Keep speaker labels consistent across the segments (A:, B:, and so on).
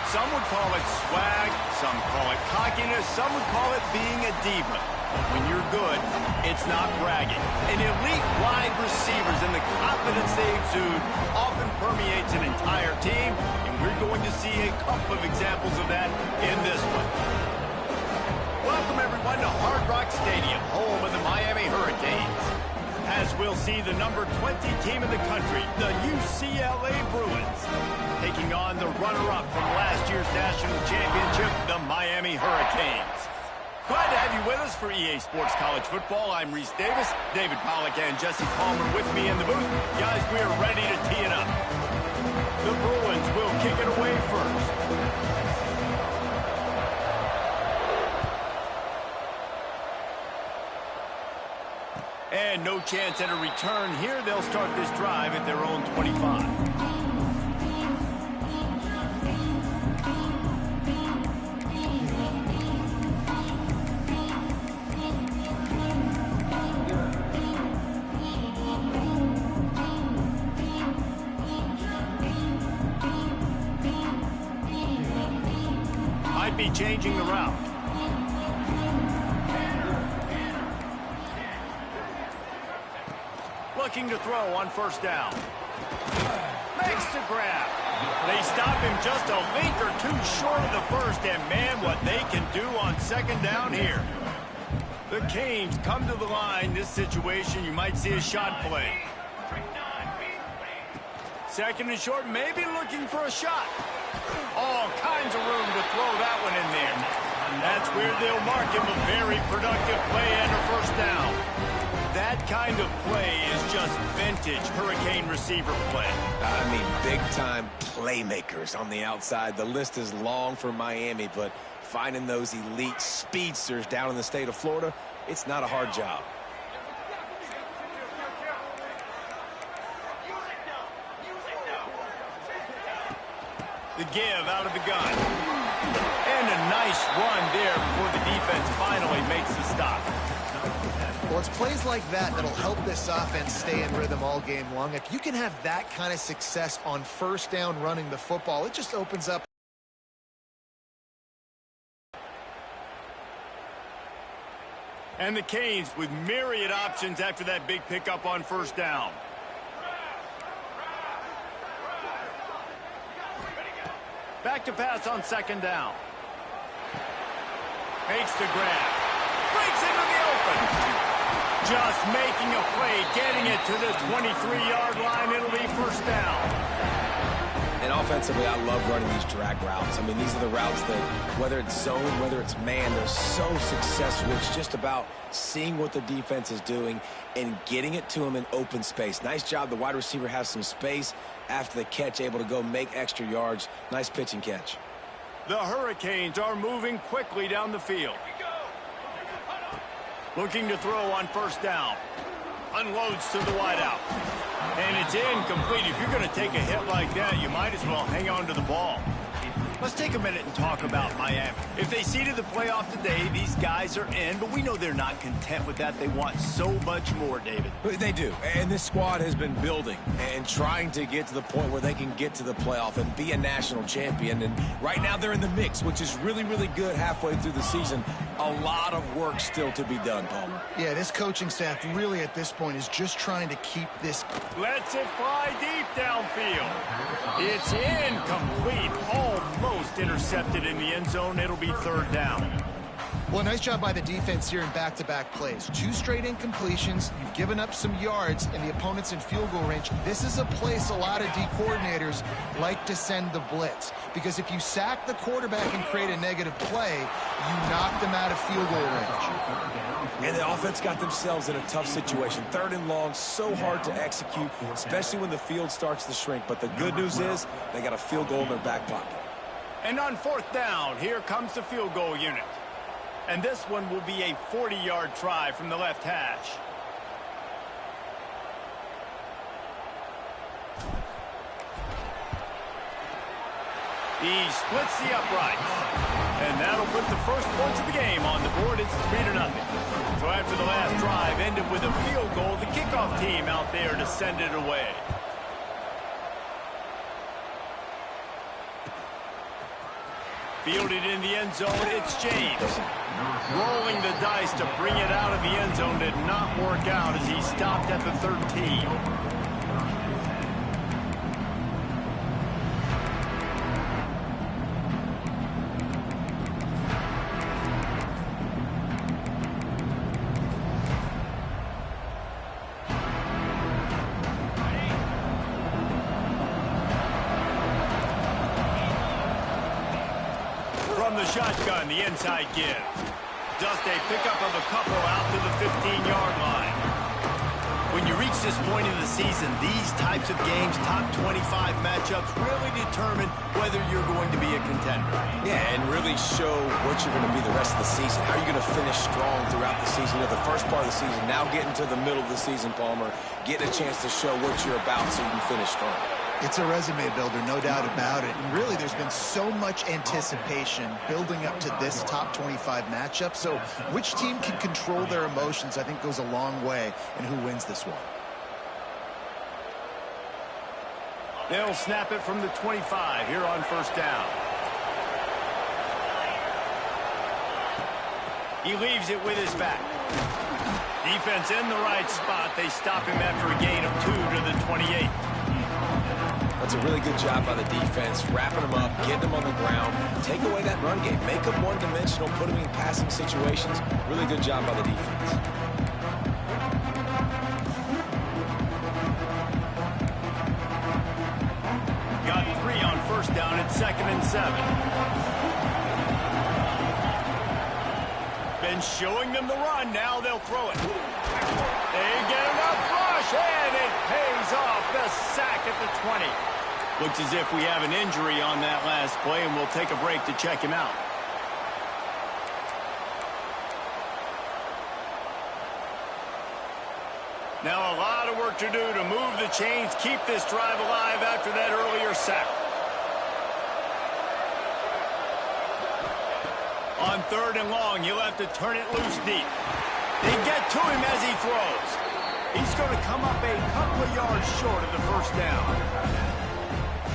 A: Some would call it swag, some call it cockiness, some would call it being a diva. But when you're good, it's not bragging. An elite wide receivers and the confidence they exude often permeates an entire team, and we're going to see a couple of examples of that in this one. Welcome, everyone, to Hard Rock Stadium, home of the Miami Hurricanes. As we'll see the number 20 team in the country, the UCLA Bruins, taking on the runner-up from last year's national championship, the Miami Hurricanes. Glad to have you with us for EA Sports College Football. I'm Reese Davis, David Pollack and Jesse Palmer with me in the booth. Guys, we are ready to tee it up. The Bruins will kick it away first. And no chance at a return here. They'll start this drive at their own 25. Might be changing the route. Looking to throw on first down. Makes the grab. They stop him just a link or two short of the first, and man, what they can do on second down here. The Canes come to the line. This situation, you might see a shot play. Second and short, maybe looking for a shot. All kinds of room to throw that one in there. That's where they'll mark him a very productive play and a first down. That kind of play is just vintage Hurricane receiver play.
B: I mean, big-time playmakers on the outside. The list is long for Miami, but finding those elite speedsters down in the state of Florida, it's not a hard job.
A: The give out of the gun. And a nice run there before the defense finally makes the stop.
C: Well, it's plays like that that'll help this offense stay in rhythm all game long. If you can have that kind of success on first down running the football, it just opens up.
A: And the Canes with myriad options after that big pickup on first down. Back to pass on second down. Makes the grab. Breaks into the open. Just making a play, getting it to the 23-yard line. It'll be first down.
B: And offensively, I love running these drag routes. I mean, these are the routes that, whether it's zone, whether it's man, they're so successful. It's just about seeing what the defense is doing and getting it to them in open space. Nice job. The wide receiver has some space after the catch, able to go make extra yards. Nice pitch and catch.
A: The Hurricanes are moving quickly down the field. Looking to throw on first down. Unloads to the wideout. And it's incomplete. If you're going to take a hit like that, you might as well hang on to the ball. Let's take a minute and talk about Miami. If they seeded the playoff today, these guys are in, but we know they're not content with that. They want so much more, David.
B: They do, and this squad has been building and trying to get to the point where they can get to the playoff and be a national champion. And right now they're in the mix, which is really, really good halfway through the season. A lot of work still to be done, Palmer.
C: Yeah, this coaching staff really at this point is just trying to keep this.
A: Lets it fly deep downfield. It's incomplete. Almost intercepted in the end zone. It'll be third down.
C: Well, nice job by the defense here in back-to-back plays. 2 straight incompletions. You've given up some yards, and the opponent's in field goal range. This is a place a lot of D coordinators like to send the blitz, because if you sack the quarterback and create a negative play, you knock them out of field goal range.
B: And the offense got themselves in a tough situation. Third and long, so hard to execute, especially when the field starts to shrink. But the good news is they got a field goal in their back pocket.
A: And on fourth down, here comes the field goal unit. And this one will be a 40-yard try from the left hash. He splits the uprights. And that'll put the first points of the game on the board. It's 3-0. So after the last drive ended with a field goal, the kickoff team out there to send it away. Fielded in the end zone, it's James. Rolling the dice to bring it out of the end zone did not work out as he stopped at the 13. From the shotgun, the inside give. Just a pickup of a couple out to the 15-yard line. When you reach this point in the season, these types of games, top 25 matchups, really determine whether you're going to be a contender.
B: Yeah, and really show what you're going to be the rest of the season. How are you going to finish strong throughout the season? The first part of the season, now getting to the middle of the season, Palmer, getting a chance to show what you're about so you can finish strong.
C: It's a resume builder, no doubt about it. And really, there's been so much anticipation building up to this top 25 matchup. So which team can control their emotions, I think, goes a long way in who wins this one.
A: They'll snap it from the 25 here on first down. He leaves it with his back. Defense in the right spot. They stop him after a gain of 2 to the 28.
B: That's a really good job by the defense, wrapping them up, getting them on the ground, take away that run game, make them one-dimensional, put them in passing situations. Really good job by the defense.
A: Got 3 on first down at 2nd and 7. Been showing them the run, now they'll throw it. They get enough rush, and it pays off. The sack at the 20. Looks as if we have an injury on that last play, and we'll take a break to check him out. Now a lot of work to do to move the chains, keep this drive alive after that earlier sack. On 3rd and long, you'll have to turn it loose deep. They get to him as he throws. He's going to come up a couple of yards short of the first down.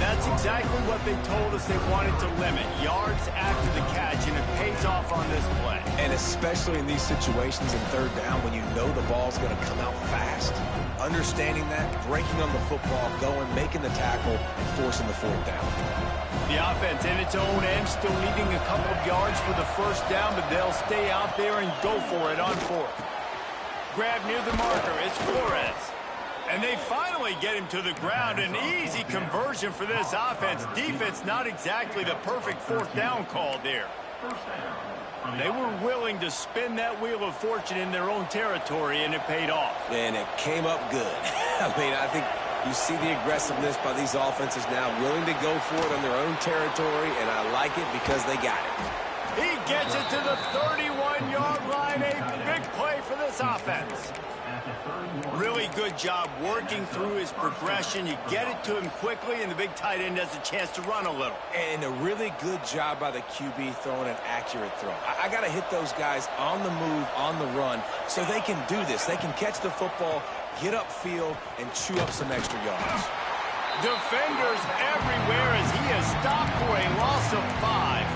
A: That's exactly what they told us they wanted to limit, yards after the catch, and it pays off on this play.
B: And especially in these situations in 3rd down when you know the ball's going to come out fast. Understanding that, breaking on the football, going, making the tackle, and forcing the 4th down.
A: The offense in its own end, still needing a couple of yards for the first down, but they'll stay out there and go for it on 4th. Grab near the marker, it's Flores. And they finally get him to the ground. An easy conversion for this offense. Defense, not exactly the perfect 4th down call there. They were willing to spin that wheel of fortune in their own territory, and it paid off.
B: And it came up good. I mean, I think you see the aggressiveness by these offenses now, willing to go for it on their own territory, and I like it because they got it.
A: He gets it to the 31-yard line. A big play for this offense. Really good job working through his progression. You get it to him quickly, and the big tight end has a chance to run a little.
B: And a really good job by the QB throwing an accurate throw. I got to hit those guys on the move, on the run, so they can do this. They can catch the football, get upfield, and chew up some extra yards.
A: Defenders everywhere as he is stopped for a loss of 5.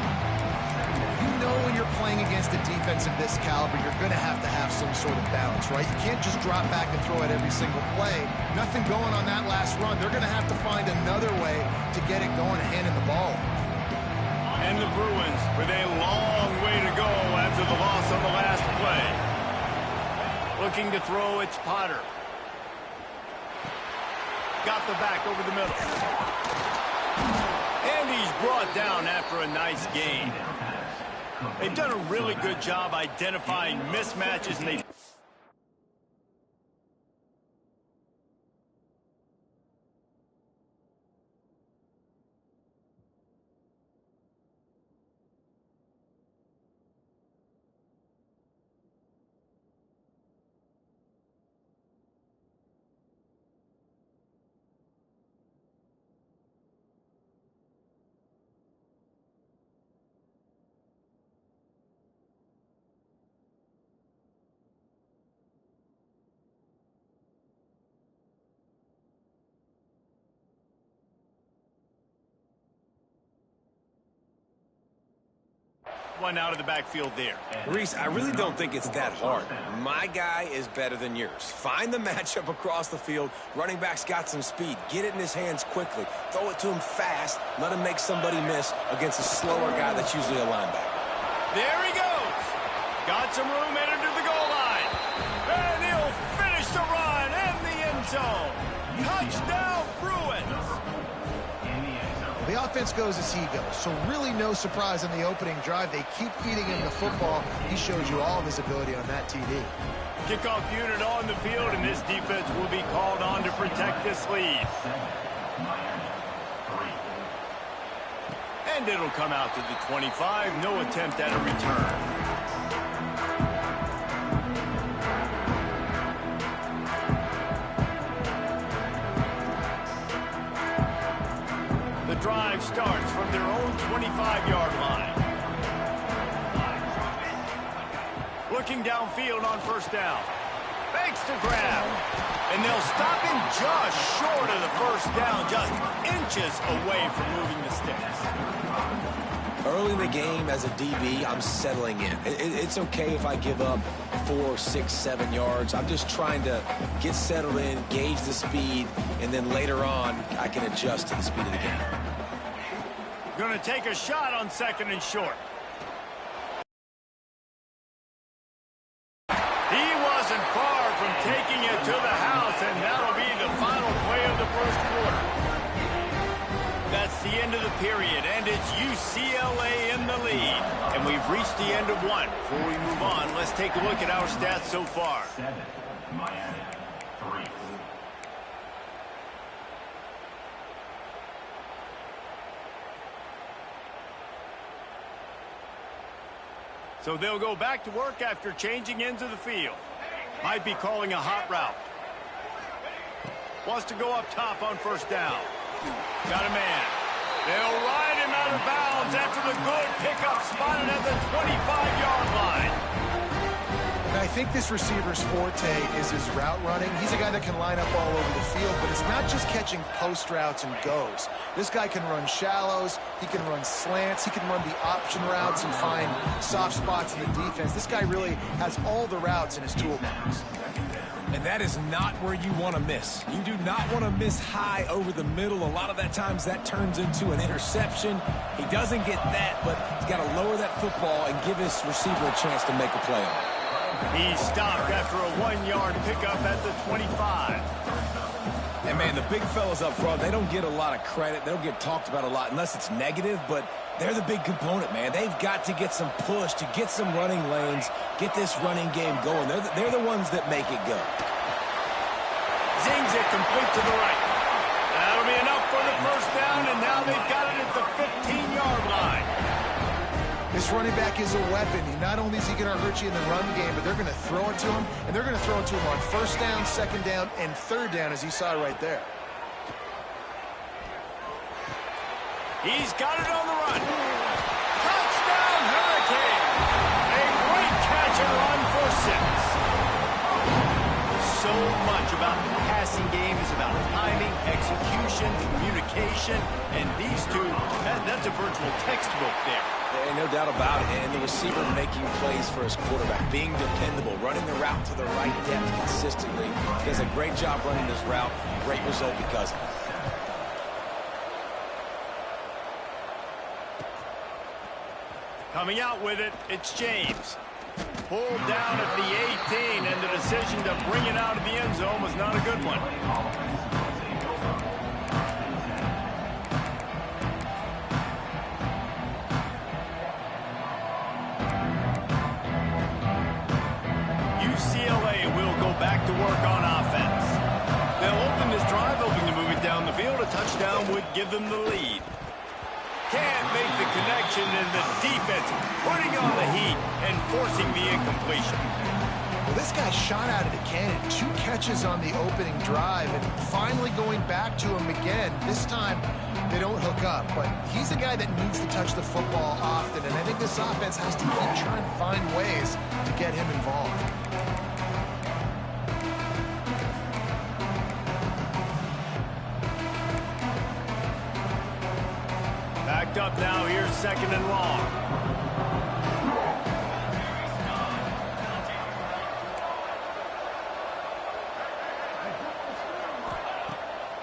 C: When you're playing against a defense of this caliber, you're going to have some sort of balance, right? You can't just drop back and throw it every single play. Nothing going on that last run. They're going to have to find another way to get it going and handing the ball.
A: And the Bruins with a long way to go after the loss on the last play. Looking to throw, it's Potter. Got the back over the middle. And he's brought down after a nice gain. They've done a really good job identifying mismatches, and they one out of the backfield there.
B: Reese, I really don't think it's that hard. My guy is better than yours. Find the matchup across the field. Running back's got some speed. Get it in his hands quickly. Throw it to him fast. Let him make somebody miss against a slower guy that's usually a linebacker.
A: There he goes. Got some room headed to the goal line. And he'll finish the run in the end zone. Touchdown, Bruins.
C: The offense goes as he goes, so really no surprise in the opening drive. They keep feeding him the football. He showed you all of his ability on that TD.
A: Kickoff unit on the field, and this defense will be called on to protect this lead. And it'll come out to the 25. No attempt at a return. The drive starts from their own 25-yard line. Looking downfield on first down. Fakes to grab. And they'll stop him just short of the first down, just inches away from moving the sticks.
B: Early in the game as a DB, I'm settling in. It's okay if I give up 4, 6, 7 yards. I'm just trying to get settled in, gauge the speed, and then later on, I can adjust to the speed of the game.
A: Going to take a shot on second and short. He wasn't far from taking it to the house, and that'll be the final play of the first quarter. That's the end of the period, and it's UCLA in the lead. And we've reached the end of one. Before we move on, let's take a look at our stats so far.
D: 7, Miami, 3.
A: So they'll go back to work after changing into the field. Might be calling a hot route. Wants to go up top on first down. Got a man. They'll ride him out of bounds after the good pickup spotted at the 25-yard line.
C: And I think this receiver's forte is his route running. He's a guy that can line up all over the field, but it's not just catching post routes and goes. This guy can run shallows, he can run slants, he can run the option routes and find soft spots in the defense. This guy really has all the routes in his toolbox.
B: And that is not where you want to miss. You do not want to miss high over the middle. A lot of that times that turns into an interception. He doesn't get that, but he's got to lower that football and give his receiver a chance to make a play on it.
A: He stopped after a 1-yard pickup at the 25.
B: And, man, the big fellas up front, they don't get a lot of credit. They don't get talked about a lot unless it's negative, but they're the big component, man. They've got to get some push, to get some running lanes, get this running game going. They're the ones that make it go.
A: Zings it complete to the right. That'll be enough for the first down, and now they've got it at the 15-yard line.
C: This running back is a weapon. Not only is he going to hurt you in the run game, but they're going to throw it to him, and they're going to throw it to him on first down, second down, and third down, as you saw right there.
A: He's got it on the run. Touchdown, Hurricane. A great catch and run for 6. So much about the passing game is about timing, execution, communication, and these two, that's a virtual textbook there.
B: And no doubt about it. And the receiver making plays for his quarterback, being dependable, running the route to the right depth consistently. He does a great job running this route. Great result because of it.
A: Coming out with it, it's James. Pulled down at the 18, and the decision to bring it out of the end zone was not a good one. UCLA will go back to work on offense. They'll open this drive, hoping to move it down the field. A touchdown would give them the lead. Can't make the connection, and the defense putting on the heat and forcing the incompletion.
C: Well, this guy shot out of the cannon. 2 catches on the opening drive, and finally going back to him again. This time, they don't hook up, but he's a guy that needs to touch the football often, and I think this offense has to keep trying to find ways to get him involved.
A: Backed up now, here's second and long.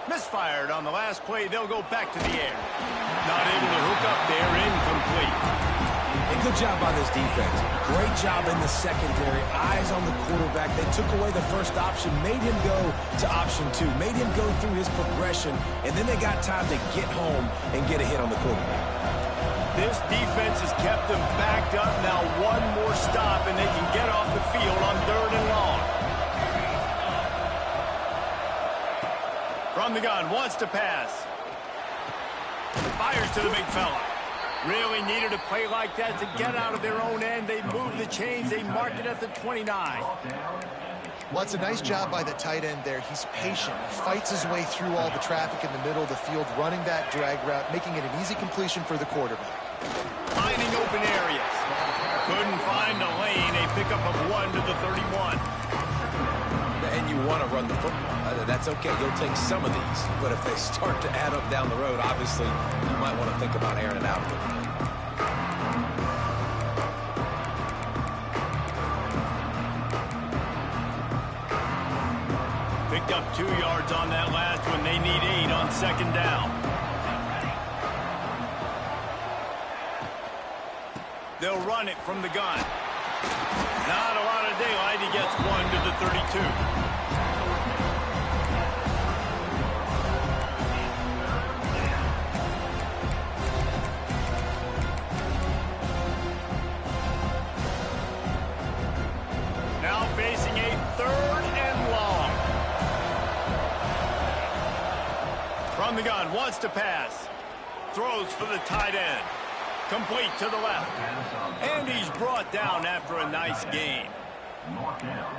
A: Misfired on the last play. They'll go back to the air. Not able to hook up there. Incomplete.
B: And good job by this defense. Great job in the secondary. Eyes on the quarterback. They took away the first option, made him go to option 2, made him go through his progression, and then they got time to get home and get a hit on the quarterback.
A: This defense has kept them backed up. Now one more stop, and they can get off the field on 3rd and long. From the gun, wants to pass. Fires to the big fella. Really needed a play like that to get out of their own end. They move the chains. They mark it at the 29.
C: Well, it's a nice job by the tight end there. He's patient. He fights his way through all the traffic in the middle of the field, running that drag route, making it an easy completion for the quarterback.
A: Finding open areas. Couldn't find a lane. A pickup of 1 to the 31.
B: And you want to run the football. That's okay. You'll take some of these. But if they start to add up down the road, obviously, you might want to think about airing it out a little bit.
A: Picked up 2 yards on that last one. They need 8 on 2nd down. They'll run it from the gun. Not a lot of daylight. He gets 1 to the 32. Now facing a 3rd and long. From the gun, wants to pass. Throws for the tight end. Complete to the left. And he's brought down after a nice gain.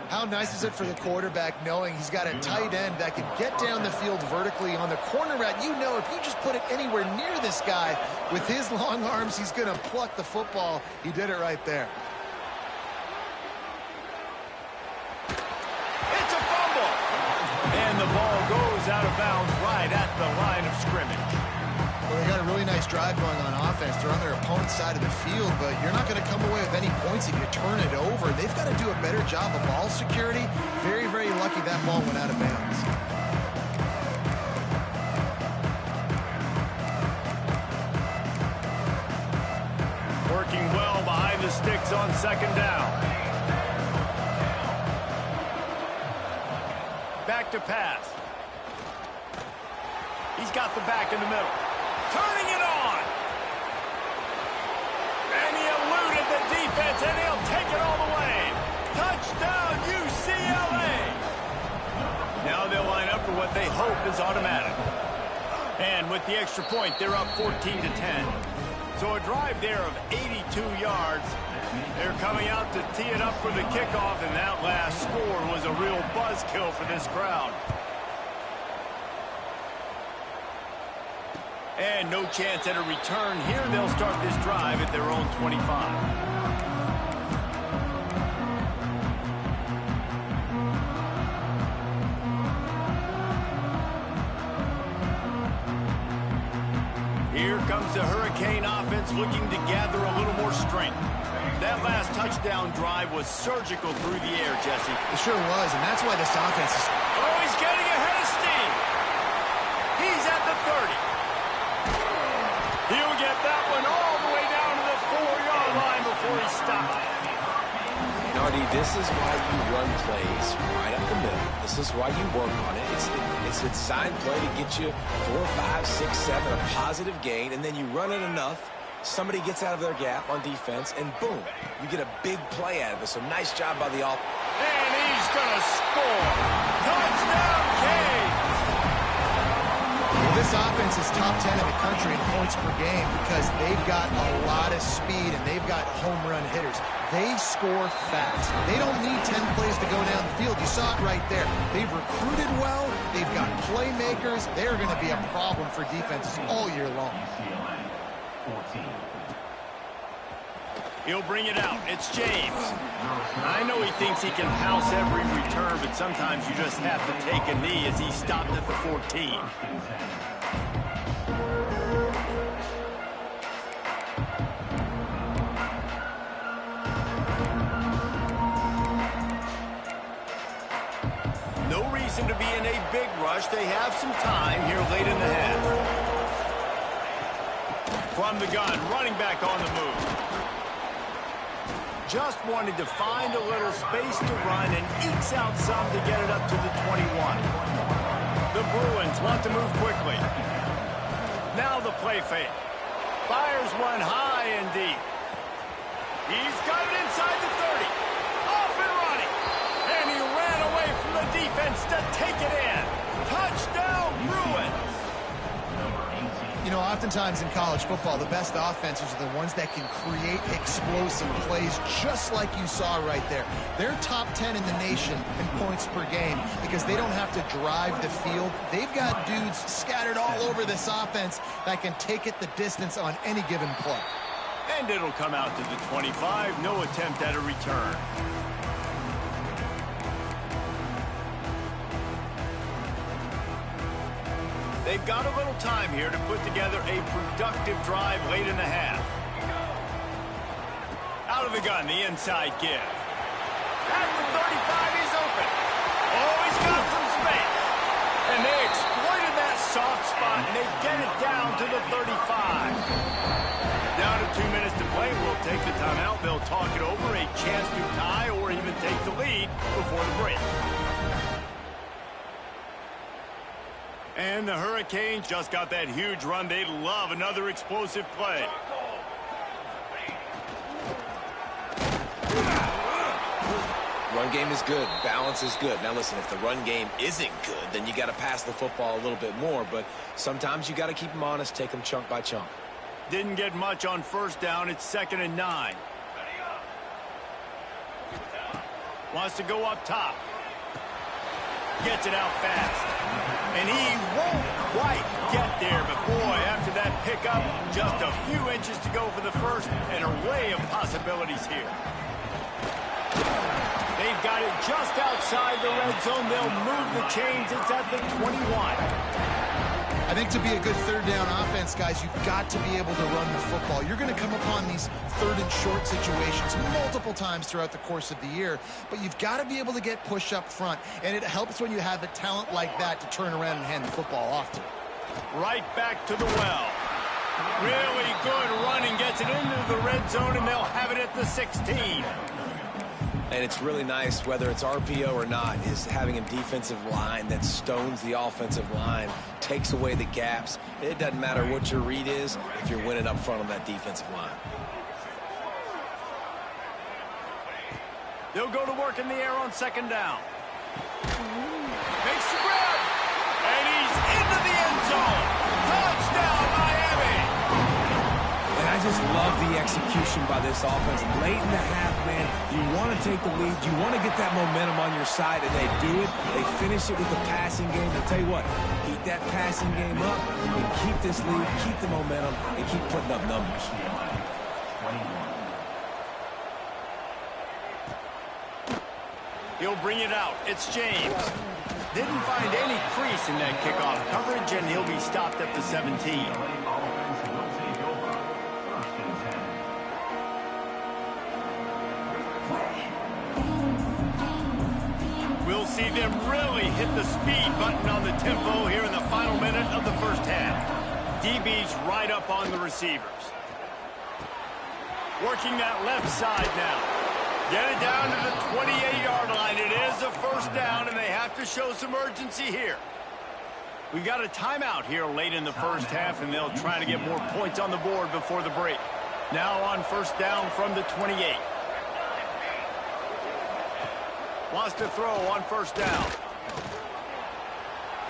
C: How nice is it for the quarterback knowing he's got a tight end that can get down the field vertically on the corner route? You know, if you just put it anywhere near this guy with his long arms, he's going to pluck the football. He did it right there.
A: It's a fumble. And the ball goes out of bounds right at the line of scrimmage.
C: Well, they got a really nice drive going on offense. They're on their opponent's side of the field, but you're not going to come away with any points if you turn it over. They've got to do a better job of ball security. Very, very lucky that ball went out of bounds.
A: Working well behind the sticks on 2nd down. Back to pass. He's got the back in the middle. Turning it on. And he eluded the defense, and he'll take it all the way. Touchdown, UCLA. Now they'll line up for what they hope is automatic. And with the extra point, they're up 14 to 10. So a drive there of 82 yards. They're coming out to tee it up for the kickoff, and that last score was a real buzzkill for this crowd. And no chance at a return here. They'll start this drive at their own 25. Here comes the Hurricane offense looking to gather a little more strength. That last touchdown drive was surgical through the air, Jesse.
C: It sure was, and that's why this offense is...
A: Oh, he's getting ahead of steam. He's at the 30. He'll get that one all the way down to the 4-yard line before he stops.
B: And, RD, this is why you run plays right up the middle. This is why you work on it. It's a design play to get you 4, 5, 6, 7, a positive gain, and then you run it enough, somebody gets out of their gap on defense, and boom, you get a big play out of it. So nice job by the offense.
A: And he's going to score. Touchdown, Canes.
C: Well, this offense is top 10 in the country in points per game because they've got a lot of speed and they've got home run hitters. They score fast. They don't need 10 plays to go down the field. You saw it right there. They've recruited well. They've got playmakers. They're going to be a problem for defenses all year long.
A: He'll bring it out. It's James. I know he thinks he can house every return, but sometimes you just have to take a knee as he stopped at the 14. No reason to be be in a big rush. They have some time here late in the half. From the gun, running back on the move. Just wanted to find a little space to run and ekes out some to get it up to the 21. The Bruins want to move quickly. Now the play fake. Fires one high and deep. He's got it inside the 30. Off and running. And he ran away from the defense to take it in. Touchdown, Bruins.
C: You know, oftentimes in college football, the best offenses are the ones that can create explosive plays, just like you saw right there. They're top 10 in the nation in points per game because they don't have to drive the field. They've got dudes scattered all over this offense that can take it the distance on any given play.
A: And it'll come out to the 25. No attempt at a return. They've got a little time here to put together a productive drive late in the half. Out of the gun, the inside give. At the 35, he's open. Oh, he's got some space. And they exploited that soft spot, and they get it down to the 35. Down to 2 minutes to play. We'll take the timeout. They'll talk it over. A chance to tie or even take the lead before the break. And the Hurricanes just got that huge run. They love another explosive play.
B: Run game is good. Balance is good. Now listen, if the run game isn't good, then you got to pass the football a little bit more. But sometimes you got to keep them honest, take them chunk by chunk.
A: Didn't get much on first down. It's 2nd and 9. Wants to go up top. Gets it out fast. And he won't quite get there, but boy, after that pickup, just a few inches to go for the first, an array of possibilities here. They've got it just outside the red zone. They'll move the chains. It's at the 21.
C: I think to be a good third down offense, guys, you've got to be able to run the football. You're going to come upon these third and short situations multiple times throughout the course of the year, but you've got to be able to get push up front, and it helps when you have a talent like that to turn around and hand the football off to.
A: Right back to the well. Really good running, gets it into the red zone, and they'll have it at the 16.
B: And it's really nice, whether it's RPO or not, is having a defensive line that stones the offensive line, takes away the gaps. It doesn't matter what your read is if you're winning up front on that defensive line.
A: They'll go to work in the air on 2nd down. Makes the grab. And he's into the end zone. Touchdown, Miami.
B: And I just love the execution by this offense. Late in the half, man, you want to take the lead. You want to get that momentum on your side, and they do it. They finish it with the passing game. I'll tell you what, keep that passing game up and keep this lead, keep the momentum, and keep putting up numbers.
A: He'll bring it out. It's James. Didn't find any crease in that kickoff coverage, and he'll be stopped at the 17. We'll see them really hit the speed button on the tempo here in the final minute of the first half. DB's right up on the receivers. Working that left side now. Get it down to the 28-yard line. It is a first down, and they have to show some urgency here. We got a timeout here late in the first half, and they'll try to get more points on the board before the break. Now on first down from the 28. Wants to throw on first down.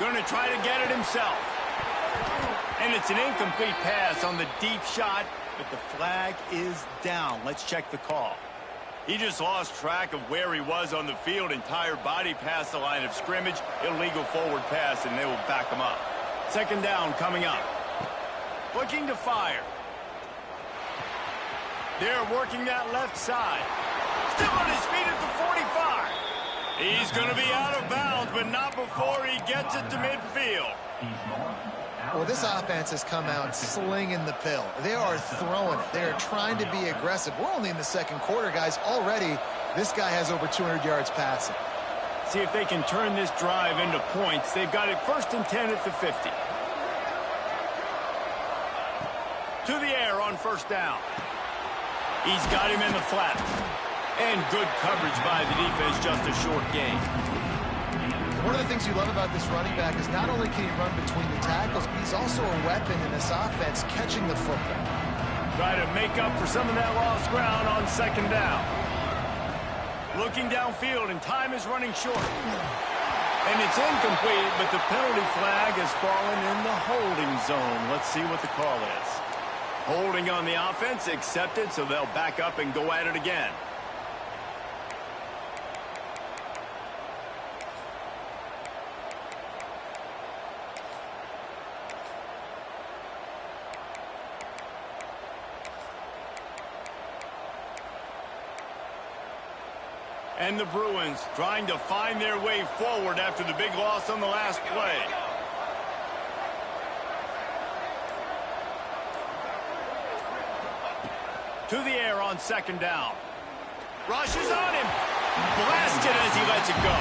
A: Going to try to get it himself. And it's an incomplete pass on the deep shot, but the flag is down. Let's check the call. He just lost track of where he was on the field. Entire body past the line of scrimmage. Illegal forward pass, and they will back him up. 2nd down coming up. Looking to fire. They're working that left side. Still on his feet at the 45. He's going to be out of bounds, but not before he gets it to midfield.
C: Well, this offense has come out slinging the pill. They are throwing it. They are trying to be aggressive. We're only in the second quarter, guys. Already, this guy has over 200 yards passing.
A: See if they can turn this drive into points. They've got it 1st and 10 at the 50. To the air on 1st down. He's got him in the flat. And good coverage by the defense, just a short gain.
C: One of the things you love about this running back is not only can he run between the tackles, but he's also a weapon in this offense catching the football.
A: Try to make up for some of that lost ground on 2nd down. Looking downfield, and time is running short. And it's incomplete, but the penalty flag has fallen in the holding zone. Let's see what the call is. Holding on the offense, accepted, so they'll back up and go at it again. And the Bruins trying to find their way forward after the big loss on the last play. To the air on 2nd down. Rushes on him. Blasted as he lets it go.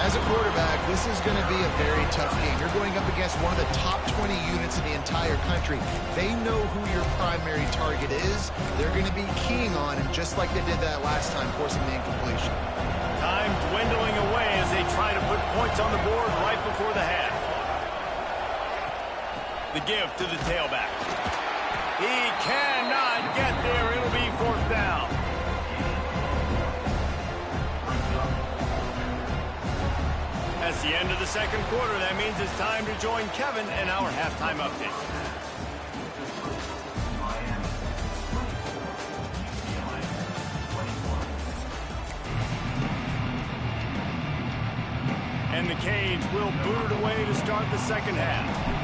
C: As a quarterback, this is going to be a very tough game. You're going up against one of the top 20 units in the entire country. They know who your primary target is. They're going to be keying on him, just like they did that last time, forcing the incompletion.
A: Time dwindling away as they try to put points on the board right before the half. The give to the tailback. He cannot get there. It'll be 4th down. That's the end of the 2nd quarter. That means it's time to join Kevin in our halftime update. And the Canes will boot it away to start the 2nd half.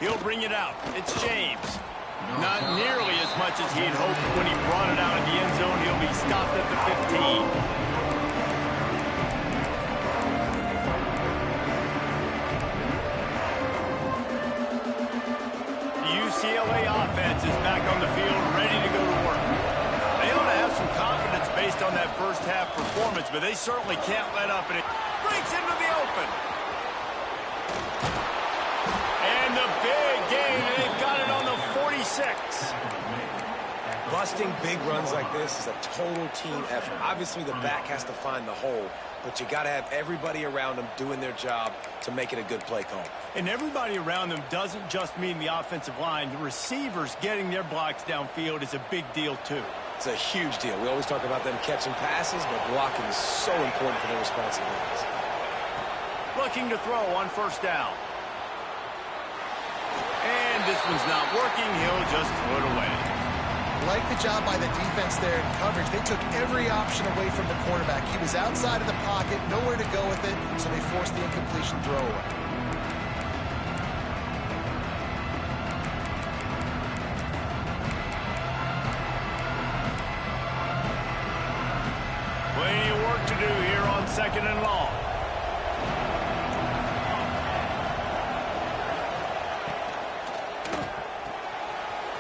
A: He'll bring it out. It's James. Not nearly as much as he'd hoped when he brought it out of the end zone. He'll be stopped at the 15. The UCLA offense is back on the field, ready to go to work. They ought to have some confidence based on that 1st half performance, but they certainly can't let up, and it breaks into the open. And the big gain, and they've got it on the 46.
B: Busting big runs like this is a total team effort. Obviously, the back has to find the hole, but you got to have everybody around them doing their job to make it a good play call.
A: And everybody around them doesn't just mean the offensive line. The receivers getting their blocks downfield is a big deal, too.
B: It's a huge deal. We always talk about them catching passes, but blocking is so important for their responsibilities.
A: Looking to throw on 1st down. And this one's not working. He'll just throw it away.
C: Like the job by the defense there in coverage. They took every option away from the quarterback. He was outside of the pocket, nowhere to go with it, so they forced the incompletion throw away.
A: Plenty of work to do here on 2nd and long.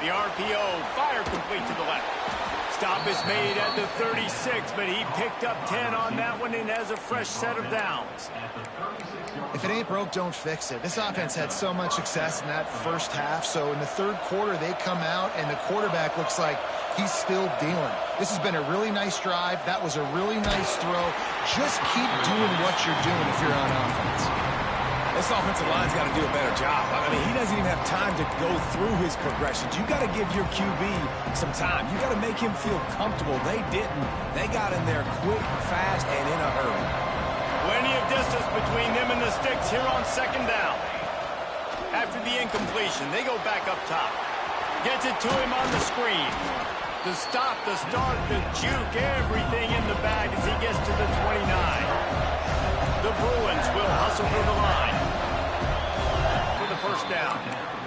A: The RPO, fire complete to the left. Stop is made at the 36, but he picked up 10 on that one and has a fresh set of downs.
C: If it ain't broke, don't fix it. This offense had so much success in that 1st half, so in the 3rd quarter, they come out, and the quarterback looks like he's still dealing. This has been a really nice drive. That was a really nice throw. Just keep doing what you're doing if you're on offense.
B: This offensive line's got to do a better job. I mean, he doesn't even have time to go through his progressions. You got to give your QB some time. You got to make him feel comfortable. They didn't. They got in there quick, fast, and in a hurry.
A: Plenty of distance between them and the sticks here on 2nd down. After the incompletion, they go back up top. Gets it to him on the screen. The stop, the start, the juke, everything in the bag as he gets to the 29. The Bruins will hustle for the line. For the 1st down.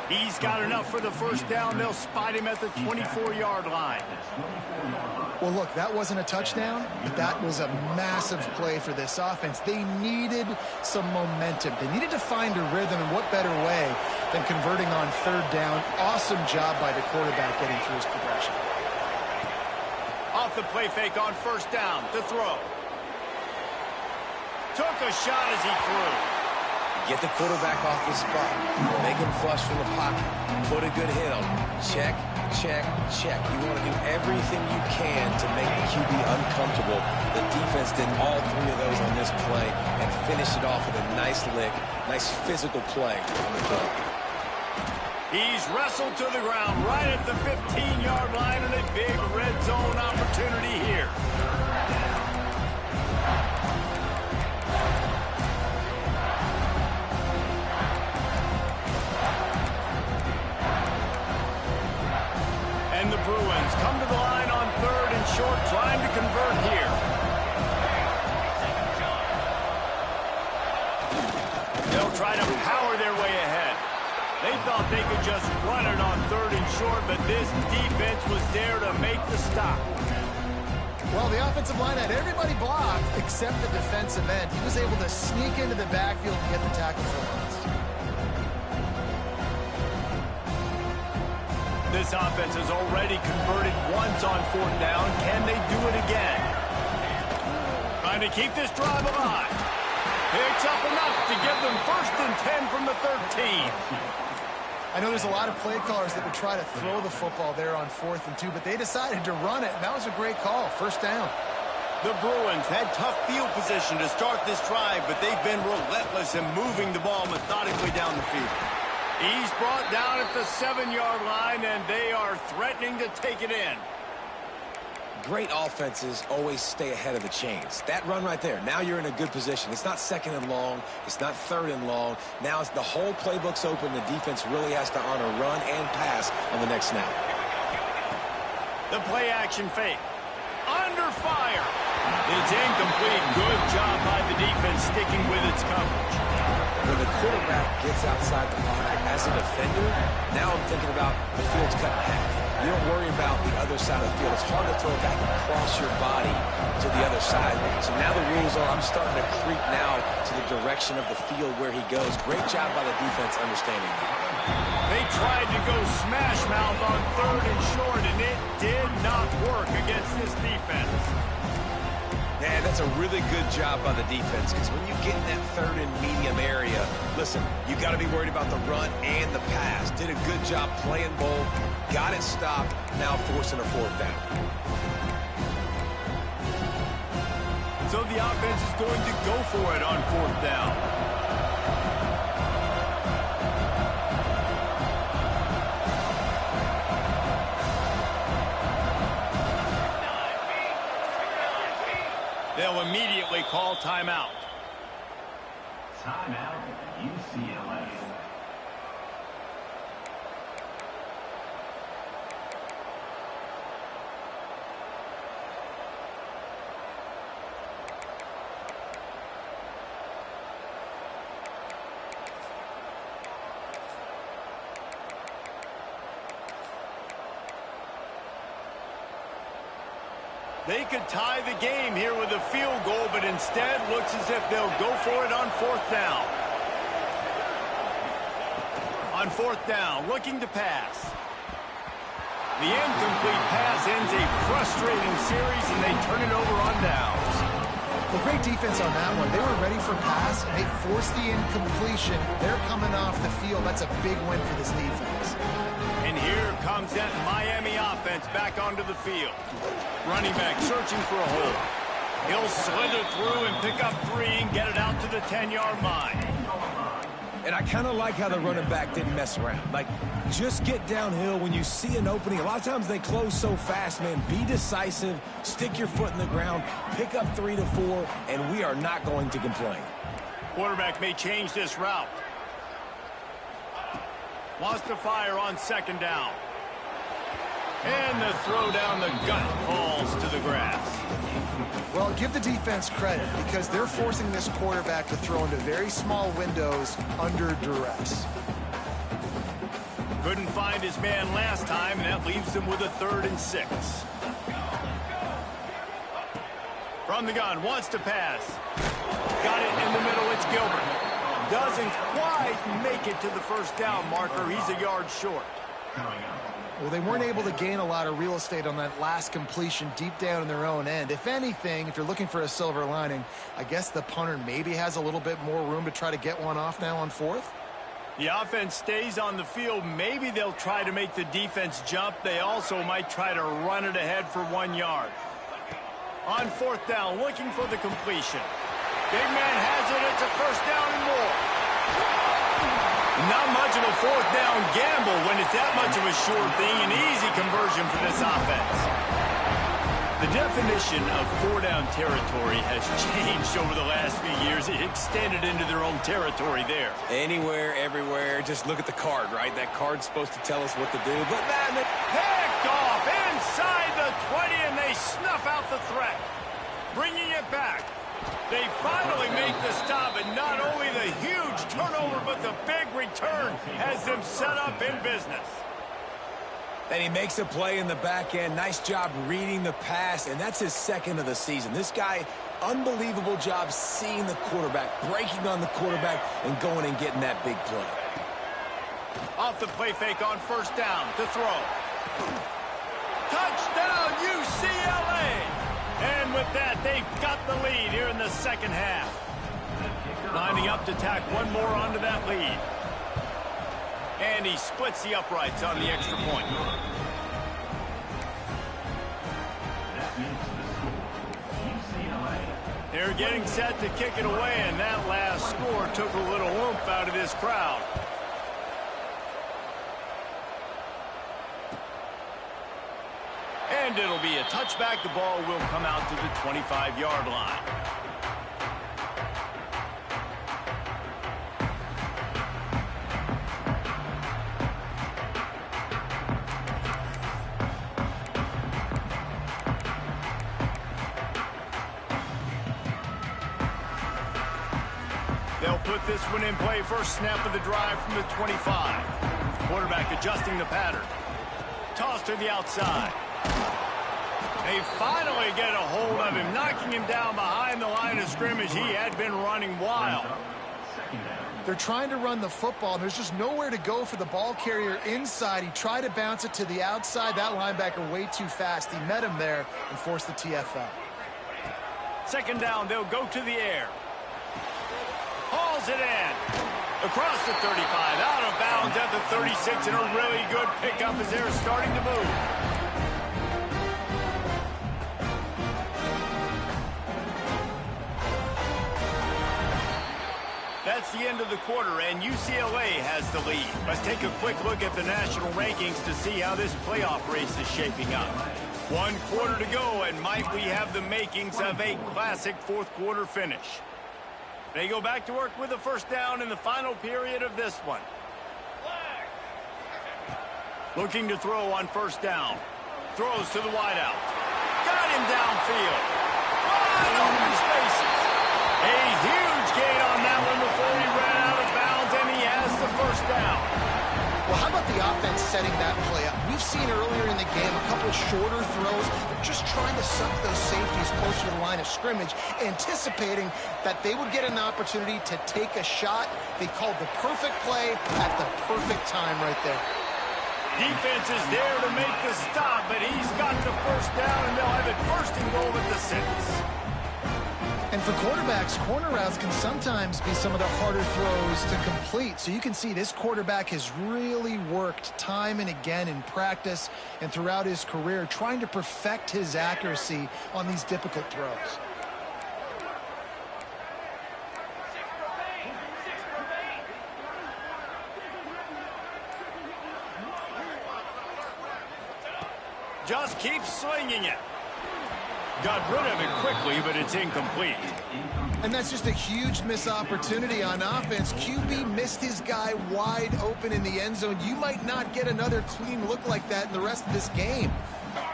A: He's got enough for the 1st down. They'll spot him at the 24-yard line.
C: Well, look, that wasn't a touchdown, but that was a massive play for this offense. They needed some momentum. They needed to find a rhythm, and what better way than converting on third down. Awesome job by the quarterback getting through his progression.
A: Off the play fake on first down to throw. Took a shot as he threw.
B: Get the quarterback off the spot. Make him flush from the pocket. Put a good hit on him. Check, check, check. You want to do everything you can to make the QB uncomfortable. The defense did all three of those on this play and finished it off with a nice lick, nice physical play on the play.
A: He's wrestled to the ground right at the 15-yard line, and a big red zone opportunity here. And the Bruins come to the line on third and short, trying to convert here. They'll try to power their way ahead. They thought they could just run it on third and short, but this defense was there to make the stop.
C: Well, the offensive line had everybody blocked except the defensive end. He was able to sneak into the backfield and get the tackle for once.
A: This offense has already converted once on fourth down. Can they do it again? Trying to keep this drive alive. Picks up enough to give them 1st and 10 from the 13.
C: I know there's a lot of play callers that would try to throw the football there on 4th and 2, but they decided to run it, and that was a great call. 1st down.
A: The Bruins had tough field position to start this drive, but they've been relentless in moving the ball methodically down the field. He's brought down at the 7-yard line, and they are threatening to take it in.
B: Great offenses always stay ahead of the chains. That run right there, now you're in a good position. It's not 2nd and long. It's not 3rd and long. Now it's the whole playbook's open. The defense really has to honor run and pass on the next snap.
A: The play action fake. Under fire. It's incomplete. Good job by the defense sticking with its coverage.
B: When the quarterback gets outside the pocket as a defender, now I'm thinking about the field's cut in half. You don't worry about the other side of the field. It's hard to throw it back across your body to the other side. So now the rules are I'm starting to creep now to the direction of the field where he goes. Great job by the defense understanding that.
A: They tried to go smash mouth on 3rd and short, and it did not work against this defense.
B: Man, that's a really good job by the defense, because when you get in that 3rd and medium area, listen, you got to be worried about the run and the pass. Did a good job playing both, got it stopped, now forcing a 4th down.
A: So the offense is going to go for it on 4th down. They'll immediately call timeout.
D: Timeout, UCLA.
A: They could tie the game here with a field goal, but instead looks as if they'll go for it on 4th down. On 4th down, looking to pass. The incomplete pass ends a frustrating series, and they turn it over on downs.
C: Well, great defense on that one. They were ready for pass. They forced the incompletion. They're coming off the field. That's a big win for this defense.
A: And here comes that Miami offense back onto the field. Running back searching for a hole. He'll slither through and pick up 3 and get it out to the 10-yard line.
B: And I kind of like how the running back didn't mess around. Like, just get downhill when you see an opening. A lot of times they close so fast, man. Be decisive, stick your foot in the ground, pick up 3 to 4, and we are not going to complain.
A: Quarterback may change this route. Wants to fire on 2nd down. And the throw down the gut falls to the grass.
C: Well, give the defense credit because they're forcing this quarterback to throw into very small windows under duress.
A: Couldn't find his man last time, and that leaves him with a 3rd and 6. From the gun, wants to pass. Got it in the middle, it's Gilbert. Doesn't quite make it to the first down marker. He's a yard short.
C: Well, they weren't able to gain a lot of real estate on that last completion deep down in their own end. If anything, if you're looking for a silver lining, I guess the punter maybe has a little bit more room to try to get one off now on fourth.
A: The offense stays on the field. Maybe they'll try to make the defense jump. They also might try to run it ahead for 1 yard. On fourth down, looking for the completion. Big man has it. It's a first down and more. Not much of a fourth down gamble when it's that much of a sure thing. An easy conversion for this offense. The definition of four-down territory has changed over the last few years. It extended into their own territory there.
B: Anywhere, everywhere. Just look at the card, right? That card's supposed to tell us what to do. But man,
A: picked off inside the 20, and they snuff out the threat. Bringing it back. They finally make the stop, and not only the huge turnover, but the big return has them set up in business.
B: and he makes a play in the back end. Nice job reading the pass, and that's his second of the season. This guy, unbelievable job seeing the quarterback, breaking on the quarterback, and going and getting that big play.
A: Off the play fake on first down to throw. Touchdown, UCLA! And with that, they've got the lead here in the second half. Lining up to tack one more onto that lead. And he splits the uprights on the extra point. They're getting set to kick it away, and that last score took a little oomph out of this crowd. And it'll be a touchback. The ball will come out to the 25-yard line. They'll put this one in play. First snap of the drive from the 25. Quarterback adjusting the pattern. Toss to the outside. They finally get a hold of him, knocking him down behind the line of scrimmage. He had been running wild.
C: They're trying to run the football. There's just nowhere to go for the ball carrier inside. He tried to bounce it to the outside. That linebacker way too fast. He met him there and forced the TFL.
A: Second down, they'll go to the air. Hauls it in. Across the 35, out of bounds at the 36, and a really good pickup as they're starting to move. That's the end of the quarter, and UCLA has the lead. Let's take a quick look at the national rankings to see how this playoff race is shaping up. 1 quarter to go, and might we have the makings of a classic fourth quarter finish. They go back to work with a first down in the final period of this one. Looking to throw on first down. Throws to the wideout. Got him downfield. Wide open spaces. A huge gain on that one before he ran out of bounds, and he has the first down.
C: Well, how about the offense setting that play up? We've seen earlier in the game a couple of shorter throws. They're just trying to suck those safeties closer to the line of scrimmage, anticipating that they would get an opportunity to take a shot. They called the perfect play at the perfect time right there.
A: Defense is there to make the stop, but he's got the first down, and they'll have it first and goal at the 6.
C: And for quarterbacks, corner routes can sometimes be some of the harder throws to complete. So you can see this quarterback has really worked time and again in practice and throughout his career, trying to perfect his accuracy on these difficult throws.
A: Just keeps slinging it. Got rid of it quickly, but it's incomplete.
C: And that's just a huge missed opportunity on offense. QB missed his guy wide open in the end zone. You might not get another clean look like that in the rest of this game.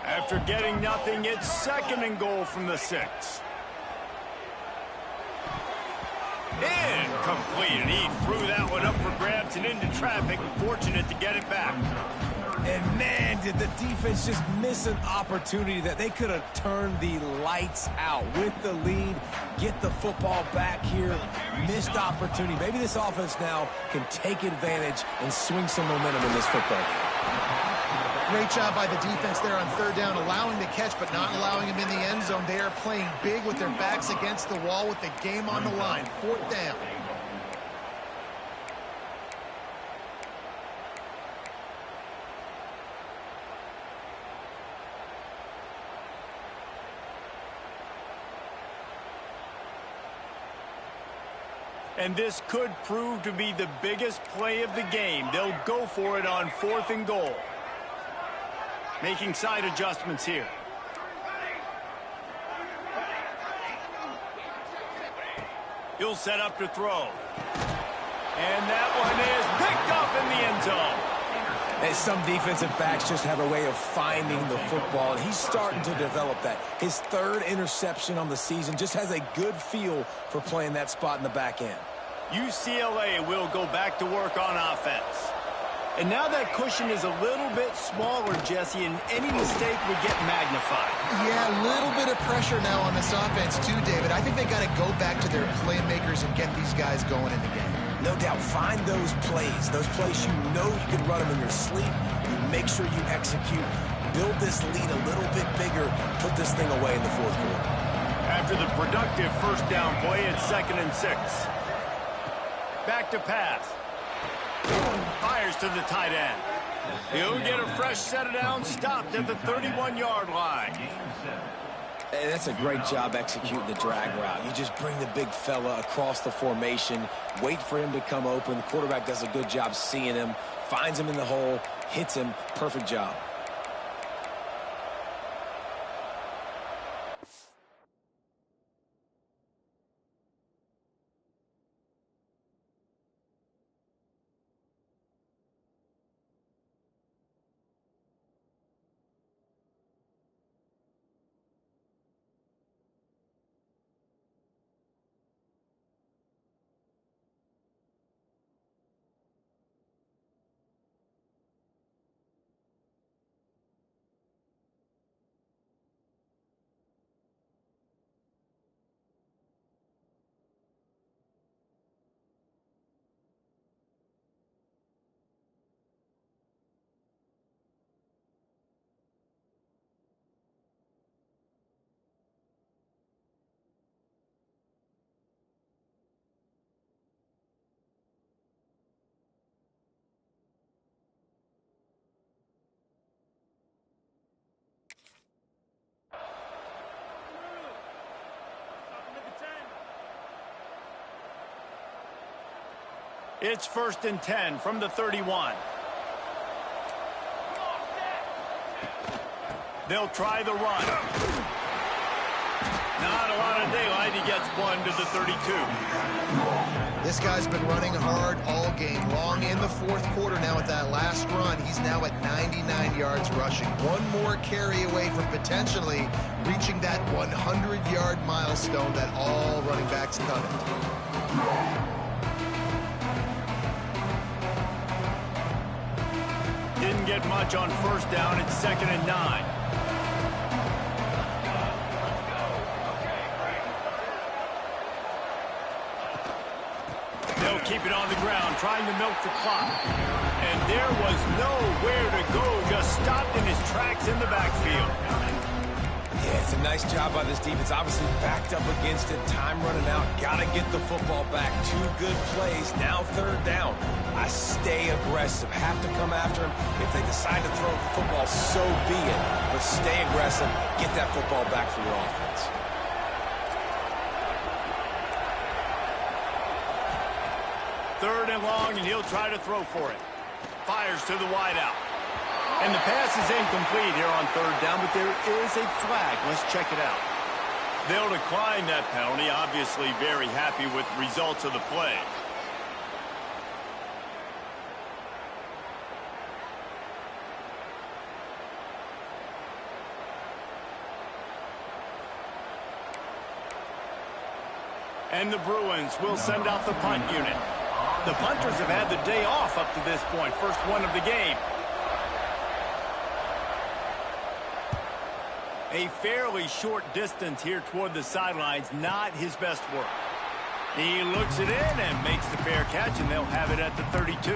A: After getting nothing, it's second and goal from the 6. Incomplete, and he threw that one up for grabs and into traffic. Fortunate to get it back.
B: And man, did the defense just miss an opportunity that they could have turned the lights out with the lead, get the football back here. Missed opportunity. Maybe this offense now can take advantage and swing some momentum in this football game.
C: Great job by the defense there on third down, allowing the catch but not allowing him in the end zone. They are playing big with their backs against the wall with the game on the line. Fourth down.
A: And this could prove to be the biggest play of the game. They'll go for it on 4th and goal. Making side adjustments here. He'll set up to throw. And that one is picked up in the end zone.
B: And some defensive backs just have a way of finding the football, and he's starting to develop that. His 3rd interception on the season, just has a good feel for playing that spot in the back end.
A: UCLA will go back to work on offense. And now that cushion is a little bit smaller, Jesse, and any mistake would get magnified.
C: Yeah, a little bit of pressure now on this offense too, David. I think they got to go back to their playmakers and get these guys going in the game.
B: No doubt, find those plays you know you can run them in your sleep. You make sure you execute, build this lead a little bit bigger, put this thing away in the 4th quarter.
A: After the productive first down play, it's 2nd and 6. Back to pass. Fires to the tight end. He'll get a fresh set of downs, stopped at the 31-yard line.
B: Hey, that's a great job executing the drag route. You just bring the big fella across the formation, wait for him to come open. The quarterback does a good job seeing him, finds him in the hole, hits him. Perfect job.
A: It's 1st and 10 from the 31. They'll try the run. Not a lot of daylight. He gets one to the 32.
C: This guy's been running hard all game long in the 4th quarter. Now with that last run, he's now at 99 yards rushing. One more carry away from potentially reaching that 100-yard milestone that all running backs covet.
A: Didn't get much on first down. It's 2nd and 9. They'll keep it on the ground, trying to milk the clock. And there was nowhere to go, just stopped in his tracks in the backfield.
B: Yeah, it's a nice job by this defense. Obviously backed up against it. Time running out. Got to get the football back. 2 good plays. Now 3rd down. I stay aggressive. Have to come after him. If they decide to throw the football, so be it. But stay aggressive. Get that football back for your offense.
A: Third and long, and he'll try to throw for it. Fires to the wideout. And the pass is incomplete here on 3rd down, but there is a flag. Let's check it out. They'll decline that penalty. Obviously very happy with the results of the play. And the Bruins will send out the punt unit. The punters have had the day off up to this point. First one of the game. A fairly short distance here toward the sidelines, not his best work. He looks it in and makes the fair catch, and they'll have it at the 32.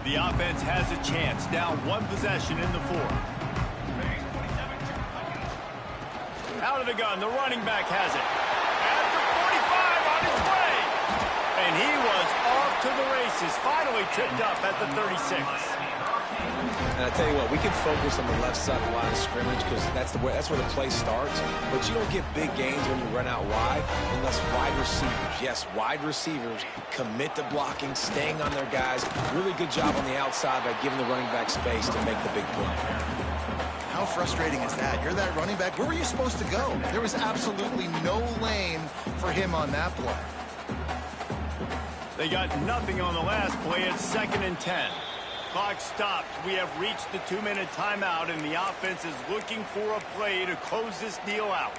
A: The offense has a chance, down one possession in the fourth. Out of the gun, the running back has it. At the 45, on his way. And he was off to the races, finally tripped up at the 36.
B: And I tell you what, we can focus on the left side of the line of scrimmage because that's where the play starts. But you don't get big gains when you run out wide unless wide receivers, yes, wide receivers, commit to blocking, staying on their guys. Really good job on the outside by giving the running back space to make the big play.
C: How frustrating is that? You're that running back. Where were you supposed to go? There was absolutely no lane for him on that play.
A: They got nothing on the last play. It's 2nd and 10. Clock stops. We have reached the 2-minute timeout, and the offense is looking for a play to close this deal out.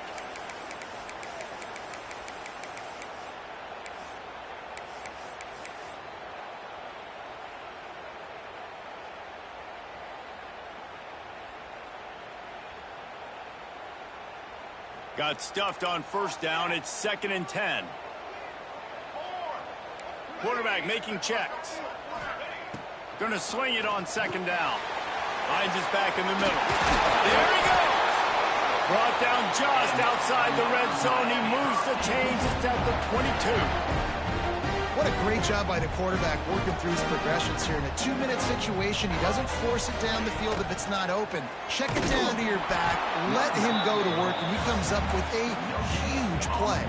A: Got stuffed on 1st down. It's 2nd and 10. Quarterback making checks. Gonna swing it on 2nd down. Finds his back in the middle. There he goes. Brought down just outside the red zone. He moves the chains. It's at the 22.
C: What a great job by the quarterback working through his progressions here. In a 2-minute situation, he doesn't force it down the field if it's not open. Check it down to your back, let him go to work, and he comes up with a huge play.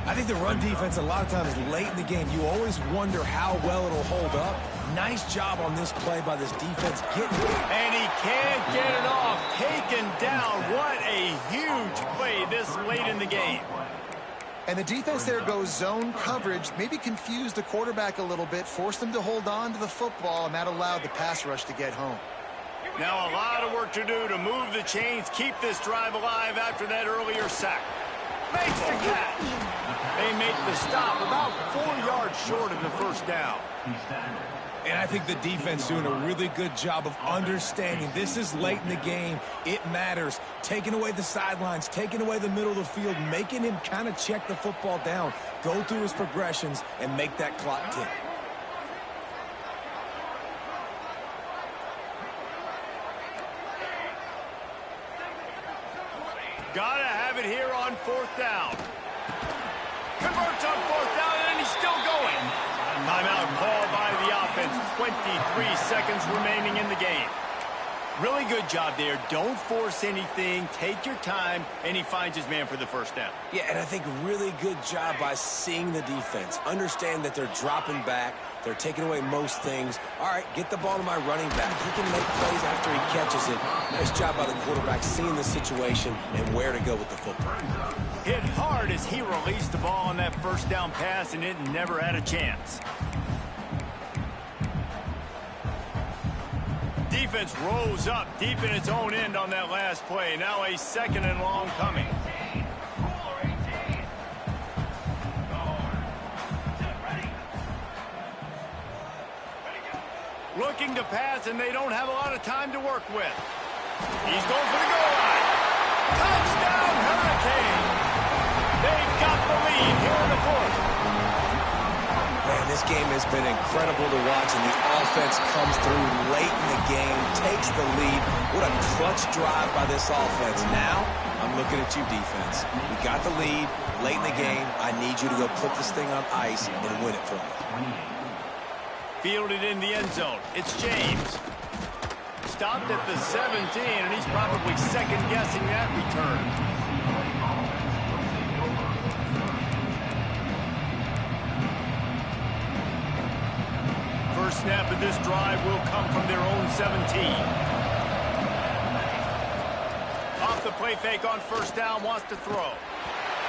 B: I think the run defense, a lot of times late in the game, you always wonder how well it'll hold up. Nice job on this play by this defense getting it.
A: And he can't get it off. Taken down. What a huge play this late in the game.
C: And the defense there goes zone coverage, maybe confused the quarterback a little bit, forced him to hold on to the football, and that allowed the pass rush to get home.
A: Now a lot of work to do to move the chains, keep this drive alive after that earlier sack. Makes the catch. They make the stop about 4 yards short of the 1st down.
B: And I think the defense doing a really good job of understanding this is late in the game. It matters. Taking away the sidelines, taking away the middle of the field, making him kind of check the football down, go through his progressions, and make that clock tick.
A: Gotta have it here on 4th down. Converts on 4th down, and he's still going. Timeout called by the offense. 23 seconds remaining in the game. Really good job there. Don't force anything. Take your time, and he finds his man for the 1st down.
B: Yeah, and I think really good job by seeing the defense. Understand that they're dropping back. They're taking away most things. All right, get the ball to my running back. He can make plays after he catches it. Nice job by the quarterback seeing the situation and where to go with the football.
A: Hit hard as he released the ball on that 1st down pass, and it never had a chance. Defense rose up deep in its own end on that last play. Now a 2nd and long coming. Looking to pass, and they don't have a lot of time to work with. He's going for the goal line. Touchdown, Hurricane! They've got the lead here in the 4th.
B: Man, this game has been incredible to watch, and the offense comes through late in the game, takes the lead. What a clutch drive by this offense. Now, I'm looking at you, defense. We got the lead late in the game. I need you to go put this thing on ice and win it for me.
A: Fielded in the end zone. It's James. Stopped at the 17, and he's probably second-guessing that return. First snap of this drive will come from their own 17. Off the play fake on 1st down, wants to throw.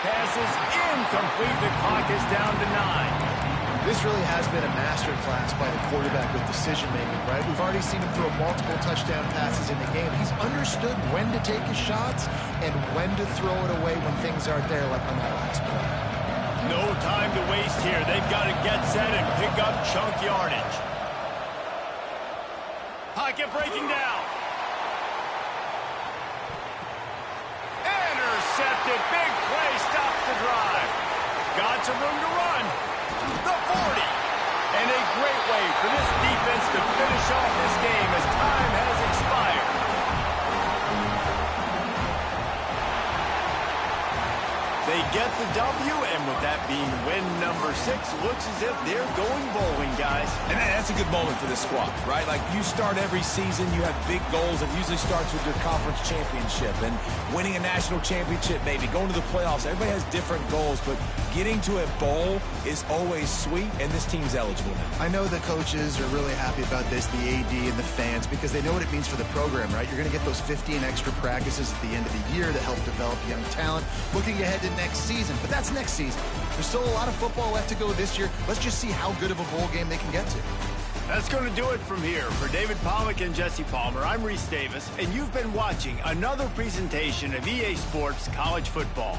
A: Passes incomplete. The clock is down to 9.
C: This really has been a masterclass by the quarterback with decision-making, right? We've already seen him throw multiple touchdown passes in the game. He's understood when to take his shots and when to throw it away when things aren't there, like on that last play.
A: No time to waste here. They've got to get set and pick up chunk yardage. Pocket breaking down. Intercepted. Big play stops the drive. Got some room to run. The 40. And a great way for this defense to finish off this game as time has expired. They get the W, and with that being win number 6, looks as if they're going bowling, guys.
B: And that's a good moment for this squad, right? Like, you start every season, you have big goals. It usually starts with your conference championship and winning a national championship, maybe going to the playoffs. Everybody has different goals, but getting to a bowl is always sweet, and this team's eligible now.
C: I know the coaches are really happy about this, the AD and the fans, because they know what it means for the program, right? You're going to get those 15 extra practices at the end of the year to help develop young talent. Looking ahead to next season, but that's next season. There's still a lot of football left to go this year. Let's just see how good of a bowl game they can get to.
A: That's going to do it from here. For David Pollack and Jesse Palmer, I'm Reese Davis, and you've been watching another presentation of EA Sports College Football.